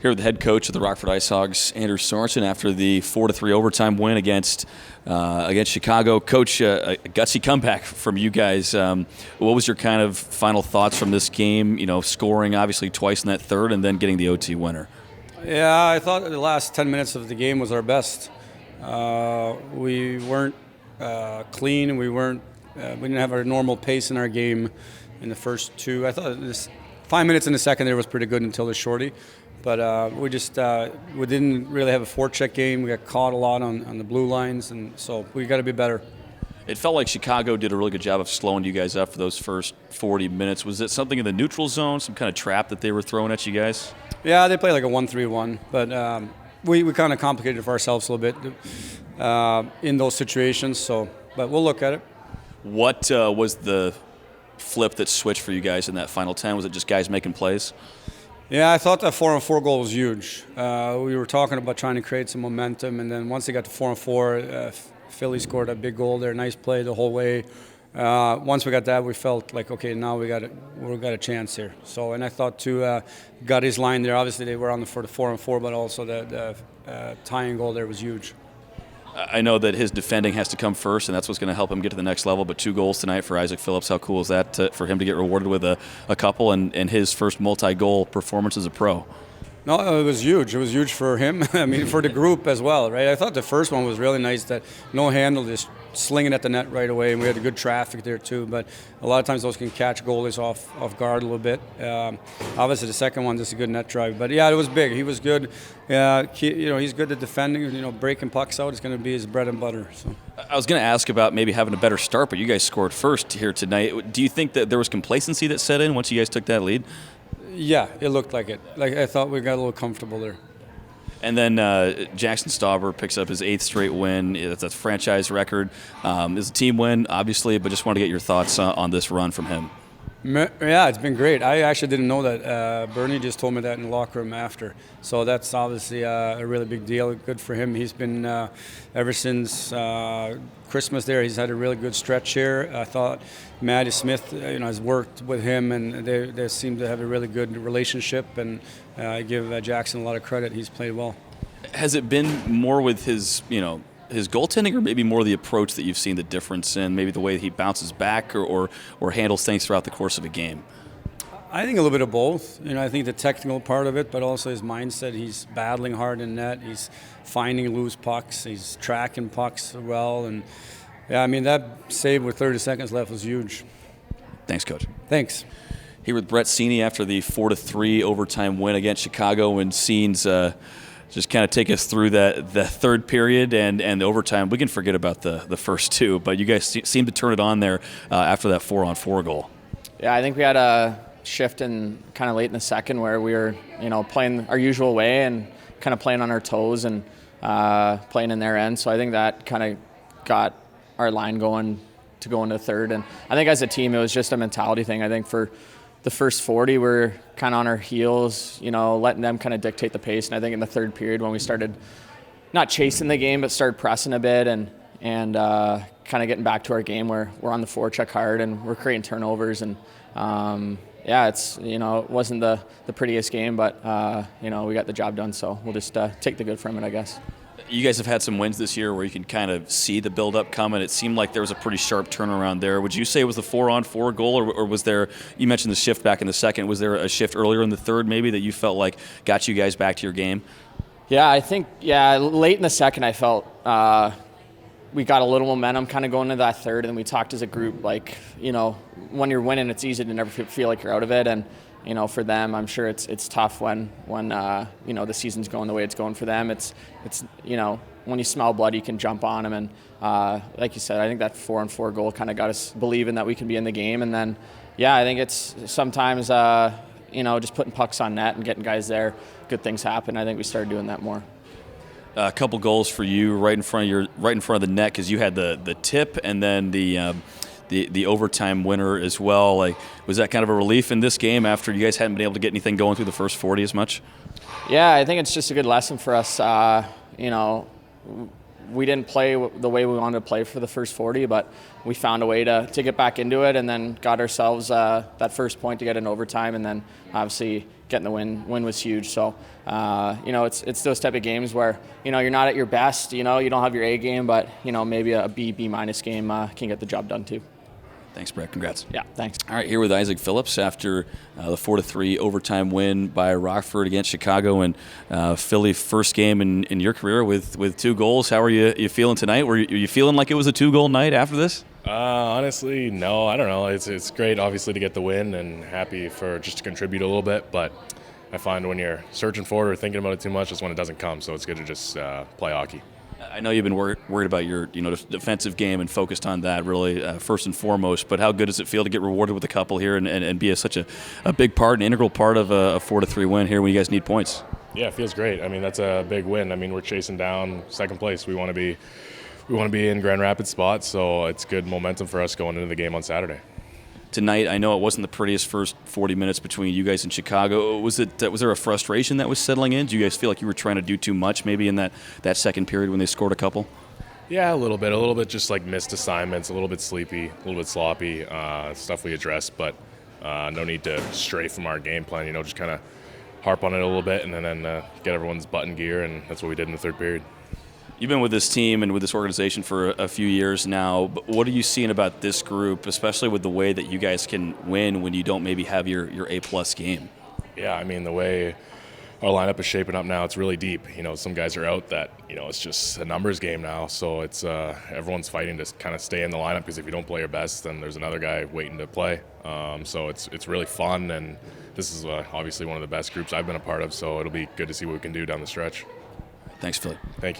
Here with the head coach of the Rockford IceHogs, Andrew Sorensen, after the 4-3 overtime win against Chicago. Coach, a gutsy comeback from you guys. What was your kind of final thoughts from this game? You know, scoring obviously twice in that third and then getting the OT winner. Yeah, I thought the last 10 minutes of the game was our best. We weren't clean. We didn't have our normal pace in our game in the first two. I thought this 5 minutes in the second there was pretty good until the shorty. But we didn't really have a forecheck game. We got caught a lot on the blue lines, and so we got to be better. It felt like Chicago did a really good job of slowing you guys up for those first 40 minutes. Was it something in the neutral zone, some kind of trap that they were throwing at you guys? Yeah, they play like a 1-3-1, but we kind of complicated it for ourselves a little bit in those situations. So, but we'll look at it. What was the flip that switched for you guys in that final 10? Was it just guys making plays? Yeah, I thought that 4-on-4 goal was huge. We were talking about trying to create some momentum, and then once they got to 4-on-4, Philly scored a big goal there. Nice play the whole way. Once we got that, we felt like, okay, now we got a chance here. So, and I thought too, got his line there. Obviously, they were on for the 4-on-4, but also the tying goal there was huge. I know that his defending has to come first, and that's what's going to help him get to the next level. But 2 goals tonight for Isaac Phillips. How cool is that for him to get rewarded with a couple and his first multi-goal performance as a pro? No, it was huge. It was huge for him. I mean, for the group as well, right? I thought the first one was really nice. That no handle, just slinging at the net right away, and we had a good traffic there too. But a lot of times those can catch goalies off guard a little bit. Obviously, the second one just a good net drive. But yeah, it was big. He was good. He's good at defending. Breaking pucks out is going to be his bread and butter. So. I was going to ask about maybe having a better start, but you guys scored first here tonight. Do you think that there was complacency that set in once you guys took that lead? Yeah, it looked like it. Like I thought we got a little comfortable there. And then Jackson Stauber picks up his 8th straight win. That's a franchise record. It's a team win, obviously, but just want to get your thoughts on this run from him. Yeah, it's been great. I actually didn't know that. Bernie just told me that in the locker room after. So that's obviously a really big deal. Good for him. He's been, ever since Christmas there, he's had a really good stretch here. I thought Matty Smith, has worked with him, and they seem to have a really good relationship. And I give Jackson a lot of credit. He's played well. Has it been more with his goaltending, or maybe more the approach that you've seen the difference in, maybe the way he bounces back or handles things throughout the course of a game? I think a little bit of both. I think the technical part of it, but also his mindset. He's battling hard in net. He's finding loose pucks. He's tracking pucks well. And, yeah, I mean, that save with 30 seconds left was huge. Thanks, Coach. Thanks. Here with Brett Seney after the 4-3 overtime win against Chicago, and scenes just kind of take us through the third period and the overtime. We can forget about the first two, but you guys seem to turn it on there after that 4-on-4 goal. Yeah, I think we had a shift in kind of late in the second where we were, playing our usual way and kind of playing on our toes and playing in their end. So I think that kind of got our line going to go into third. And I think as a team, it was just a mentality thing. I think for the first 40, we're kind of on our heels, letting them kind of dictate the pace. And I think in the third period, when we started not chasing the game, but started pressing a bit and kind of getting back to our game where we're on the forecheck hard and we're creating turnovers. And it's it wasn't the prettiest game, but we got the job done. So we'll just take the good from it, I guess. You guys have had some wins this year where you can kind of see the build-up coming. It seemed like there was a pretty sharp turnaround there. Would you say it was the 4-on-4 goal, or was there, you mentioned the shift back in the second, was there a shift earlier in the third maybe that you felt like got you guys back to your game? Yeah, I think, late in the second I felt we got a little momentum kind of going into that third, and we talked as a group like, when you're winning, it's easy to never feel like you're out of it. And for them, I'm sure it's tough when the season's going the way it's going for them. It's when you smell blood, you can jump on them. And like you said, I think that 4-on-4 goal kind of got us believing that we can be in the game. And then, I think it's sometimes just putting pucks on net and getting guys there. Good things happen. I think we started doing that more. A couple goals for you right in front of the net, because you had the tip and then the overtime winner as well. Like, was that kind of a relief in this game after you guys hadn't been able to get anything going through the first 40 as much? Yeah, I think it's just a good lesson for us. We didn't play the way we wanted to play for the first 40, but we found a way to get back into it, and then got ourselves that first point to get in overtime, and then obviously getting the win was huge. So, it's those type of games where, you're not at your best, you don't have your A game, but, maybe a B minus game can get the job done too. Thanks, Brett. Congrats. Yeah, thanks. All right, here with Isaac Phillips after the 4-3 overtime win by Rockford against Chicago, and Philly first game in your career with 2 goals. How are you feeling tonight? Were you feeling like it was a 2-goal night after this? Honestly, no. I don't know. It's great, obviously, to get the win, and happy for just to contribute a little bit. But I find when you're searching for it or thinking about it too much, that's when it doesn't come. So it's good to just play hockey. I know you've been worried about your defensive game and focused on that really first and foremost, but how good does it feel to get rewarded with a couple here and be such a big part, an integral part of a 4-3 win here when you guys need points? Yeah, it feels great. I mean, that's a big win. I mean, we're chasing down second place. We want to be in Grand Rapids spot, so it's good momentum for us going into the game on Saturday. Tonight, I know it wasn't the prettiest first 40 minutes between you guys and Chicago. Was there a frustration that was settling in? Do you guys feel like you were trying to do too much maybe in that second period when they scored a couple? Yeah, a little bit just like missed assignments, a little bit sleepy, a little bit sloppy, stuff we addressed, but no need to stray from our game plan, just kind of harp on it a little bit and then get everyone's butt in gear, and that's what we did in the third period. You've been with this team and with this organization for a few years now, but what are you seeing about this group, especially with the way that you guys can win when you don't maybe have your A-plus game? Yeah, I mean, the way our lineup is shaping up now, it's really deep. Some guys are out that, it's just a numbers game now, so it's everyone's fighting to kind of stay in the lineup, because if you don't play your best, then there's another guy waiting to play. So it's really fun, and this is obviously one of the best groups I've been a part of, so it'll be good to see what we can do down the stretch. Thanks, Philly. Thank you.